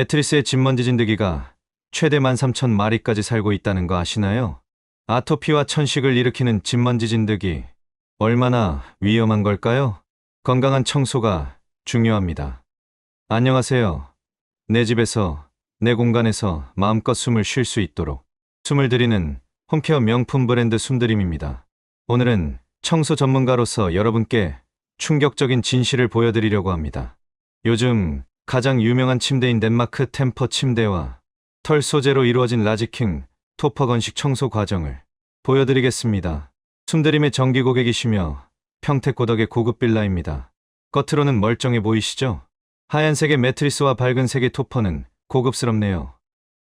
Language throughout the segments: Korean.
매트리스의 진먼지 진드기가 최대 13,000마리까지 살고 있다는 거 아시나요? 아토피와 천식을 일으키는 진먼지 진드기, 얼마나 위험한 걸까요? 건강한 청소가 중요합니다. 안녕하세요. 내 집에서, 내 공간에서 마음껏 숨을 쉴 수 있도록 숨을 들이는 홈케어 명품 브랜드 숨드림입니다. 오늘은 청소 전문가로서 여러분께 충격적인 진실을 보여드리려고 합니다. 요즘 가장 유명한 침대인 덴마크 템퍼 침대와 털 소재로 이루어진 라지킹 토퍼 건식 청소 과정을 보여드리겠습니다. 숨드림의 정기 고객이시며 평택고덕의 고급 빌라입니다. 겉으로는 멀쩡해 보이시죠? 하얀색의 매트리스와 밝은색의 토퍼는 고급스럽네요.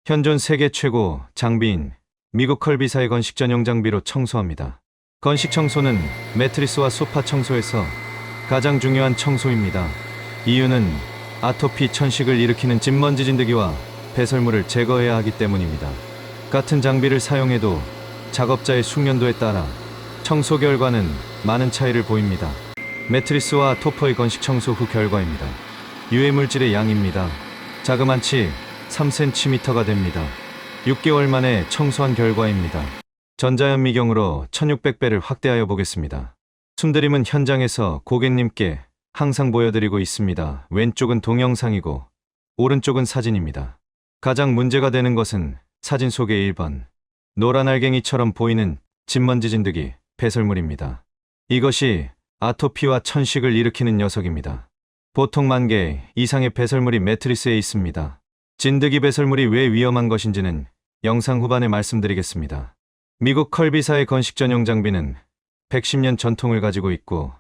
현존 세계 최고 장비인 미국 컬비사의 건식 전용 장비로 청소합니다. 건식 청소는 매트리스와 소파 청소에서 가장 중요한 청소입니다. 이유는 아토피 천식을 일으키는 진먼지 진드기와 배설물을 제거해야 하기 때문입니다. 같은 장비를 사용해도 작업자의 숙련도에 따라 청소 결과는 많은 차이를 보입니다. 매트리스와 토퍼의 건식 청소 후 결과입니다. 유해 물질의 양입니다. 자그만치 3cm가 됩니다. 6개월 만에 청소한 결과입니다. 전자현미경으로 1600배를 확대하여 보겠습니다. 숨드림은 현장에서 고객님께 항상 보여드리고 있습니다. 왼쪽은 동영상이고 오른쪽은 사진입니다. 가장 문제가 되는 것은 사진 속의 1번 노란 알갱이처럼 보이는 진먼지 진드기 배설물입니다. 이것이 아토피와 천식을 일으키는 녀석입니다. 보통 10,000개 이상의 배설물이 매트리스에 있습니다. 진드기 배설물이 왜 위험한 것인지는 영상 후반에 말씀드리겠습니다. 미국 컬비사의 건식 전용 장비는 110년 전통을 가지고 있고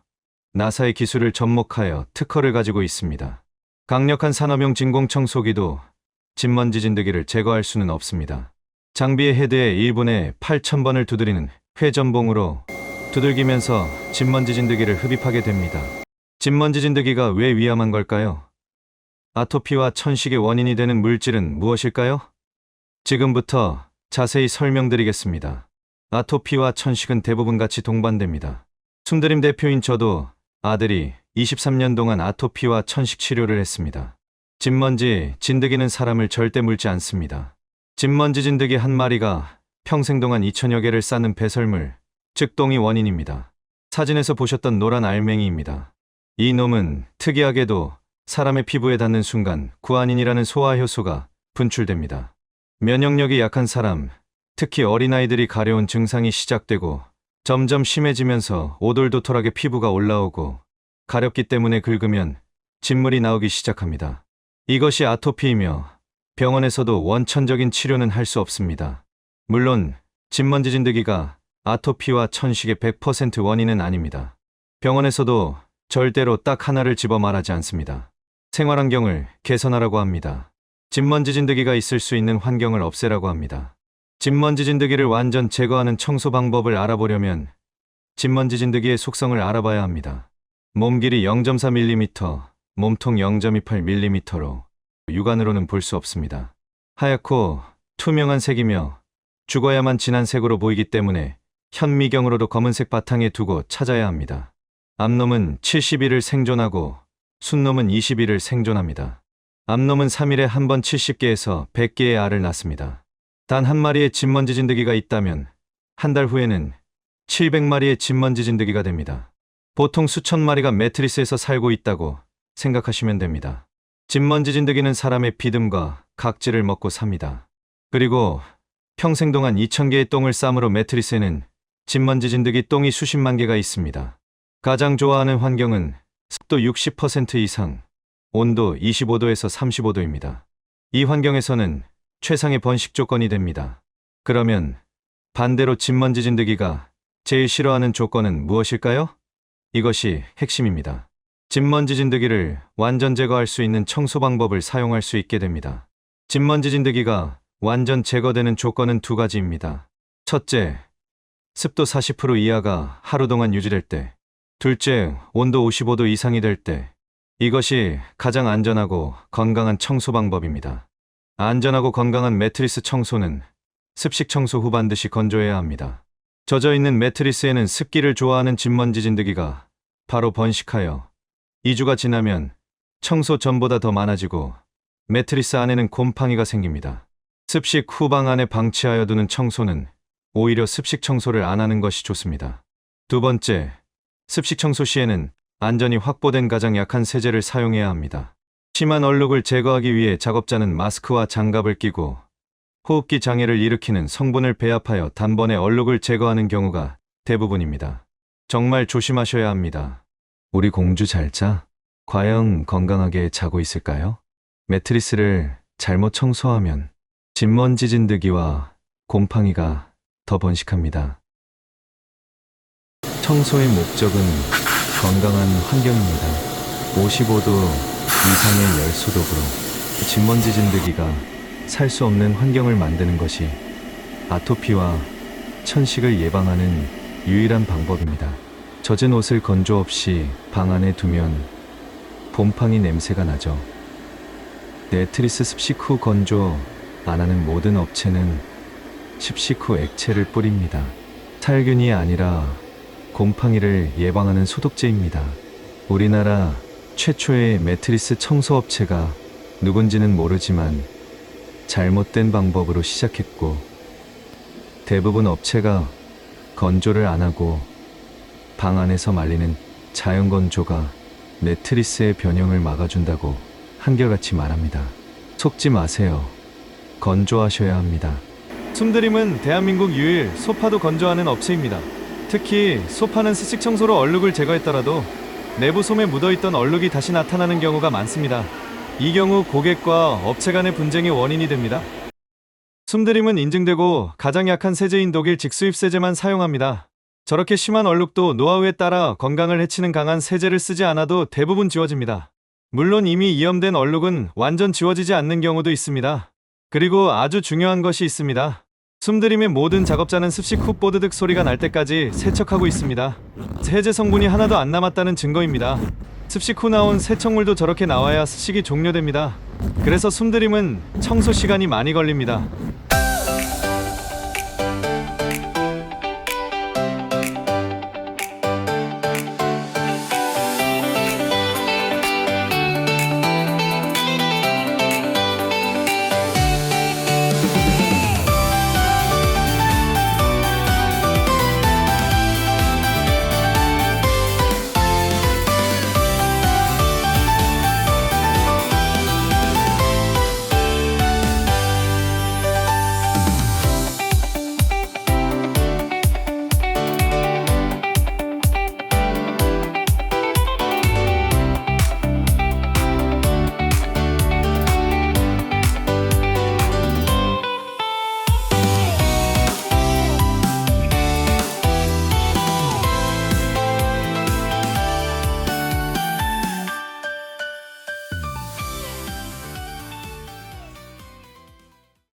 나사의 기술을 접목하여 특허를 가지고 있습니다. 강력한 산업용 진공 청소기도 진먼지 진드기를 제거할 수는 없습니다. 장비의 헤드에 1분에 8,000번을 두드리는 회전봉으로 두들기면서 진먼지 진드기를 흡입하게 됩니다. 진먼지 진드기가 왜 위험한 걸까요? 아토피와 천식의 원인이 되는 물질은 무엇일까요? 지금부터 자세히 설명드리겠습니다. 아토피와 천식은 대부분 같이 동반됩니다. 숨드림 대표인 저도 아들이 23년 동안 아토피와 천식 치료를 했습니다. 진먼지 진드기는 사람을 절대 물지 않습니다. 진먼지 진드기 한 마리가 평생 동안 2,000여 개를 쌓는 배설물, 즉 똥이 원인입니다. 사진에서 보셨던 노란 알맹이입니다. 이 놈은 특이하게도 사람의 피부에 닿는 순간 구아닌이라는 소화 효소가 분출됩니다. 면역력이 약한 사람, 특히 어린아이들이 가려운 증상이 시작되고 점점 심해지면서 오돌도돌하게 피부가 올라오고 가렵기 때문에 긁으면 진물이 나오기 시작합니다. 이것이 아토피이며 병원에서도 원천적인 치료는 할 수 없습니다. 물론 진먼지 진드기가 아토피와 천식의 100% 원인은 아닙니다. 병원에서도 절대로 딱 하나를 집어 말하지 않습니다. 생활환경을 개선하라고 합니다. 진먼지 진드기가 있을 수 있는 환경을 없애라고 합니다. 진먼지 진드기를 완전 제거하는 청소 방법을 알아보려면 진먼지 진드기의 속성을 알아봐야 합니다. 몸 길이 0.4mm, 몸통 0.28mm로 육안으로는 볼 수 없습니다. 하얗고 투명한 색이며 죽어야만 진한 색으로 보이기 때문에 현미경으로도 검은색 바탕에 두고 찾아야 합니다. 암놈은 70일을 생존하고 순놈은 20일을 생존합니다. 암놈은 3일에 한 번 70개에서 100개의 알을 낳습니다. 단 한 마리의 진먼지 진드기가 있다면 한 달 후에는 700마리의 진먼지 진드기가 됩니다. 보통 수천 마리가 매트리스에서 살고 있다고 생각하시면 됩니다. 진먼지 진드기는 사람의 비듬과 각질을 먹고 삽니다. 그리고 평생 동안 2,000개의 똥을 쌈으로 매트리스에는 진먼지 진드기 똥이 수십만 개가 있습니다. 가장 좋아하는 환경은 습도 60% 이상, 온도 25도에서 35도입니다. 이 환경에서는 최상의 번식 조건이 됩니다. 그러면 반대로 진먼지 진드기가 제일 싫어하는 조건은 무엇일까요? 이것이 핵심입니다. 진먼지 진드기를 완전 제거할 수 있는 청소 방법을 사용할 수 있게 됩니다. 진먼지 진드기가 완전 제거되는 조건은 두 가지입니다. 첫째, 습도 40% 이하가 하루 동안 유지될 때. 둘째, 온도 55도 이상이 될 때. 이것이 가장 안전하고 건강한 청소 방법입니다. 안전하고 건강한 매트리스 청소는 습식 청소 후 반드시 건조해야 합니다. 젖어있는 매트리스에는 습기를 좋아하는 진먼지 진드기가 바로 번식하여 2주가 지나면 청소 전보다 더 많아지고 매트리스 안에는 곰팡이가 생깁니다. 습식 후 방 안에 방치하여 두는 청소는 오히려 습식 청소를 안 하는 것이 좋습니다. 두 번째, 습식 청소 시에는 안전이 확보된 가장 약한 세제를 사용해야 합니다. 심한 얼룩을 제거하기 위해 작업자는 마스크와 장갑을 끼고 호흡기 장애를 일으키는 성분을 배합하여 단번에 얼룩을 제거하는 경우가 대부분입니다. 정말 조심하셔야 합니다. 우리 공주 잘 자? 과연 건강하게 자고 있을까요? 매트리스를 잘못 청소하면 진먼지 진드기와 곰팡이가 더 번식합니다. 청소의 목적은 건강한 환경입니다. 55도 이상의 열소독으로 진먼지 진드기가 살 수 없는 환경을 만드는 것이 아토피와 천식을 예방하는 유일한 방법입니다. 젖은 옷을 건조 없이 방 안에 두면 곰팡이 냄새가 나죠. 매트리스 습식 후 건조 안 하는 모든 업체는 습식 후 액체를 뿌립니다. 살균이 아니라 곰팡이를 예방하는 소독제입니다. 우리나라 최초의 매트리스 청소 업체가 누군지는 모르지만 잘못된 방법으로 시작했고 대부분 업체가 건조를 안 하고 방 안에서 말리는 자연 건조가 매트리스의 변형을 막아준다고 한결같이 말합니다. 속지 마세요. 건조하셔야 합니다. 숨드림은 대한민국 유일 소파도 건조하는 업체입니다. 특히 소파는 습식 청소로 얼룩을 제거했더라도 내부 솜에 묻어있던 얼룩이 다시 나타나는 경우가 많습니다. 이 경우 고객과 업체 간의 분쟁의 원인이 됩니다. 숨드림은 인증되고 가장 약한 세제인 독일 직수입 세제만 사용합니다. 저렇게 심한 얼룩도 노하우에 따라 건강을 해치는 강한 세제를 쓰지 않아도 대부분 지워집니다. 물론 이미 이염된 얼룩은 완전 지워지지 않는 경우도 있습니다. 그리고 아주 중요한 것이 있습니다. 숨들임의 모든 작업자는 습식 후 뽀드득 소리가 날 때까지 세척하고 있습니다. 세제 성분이 하나도 안 남았다는 증거입니다. 습식 후 나온 세척물도 저렇게 나와야 습식이 종료됩니다. 그래서 숨들임은 청소 시간이 많이 걸립니다.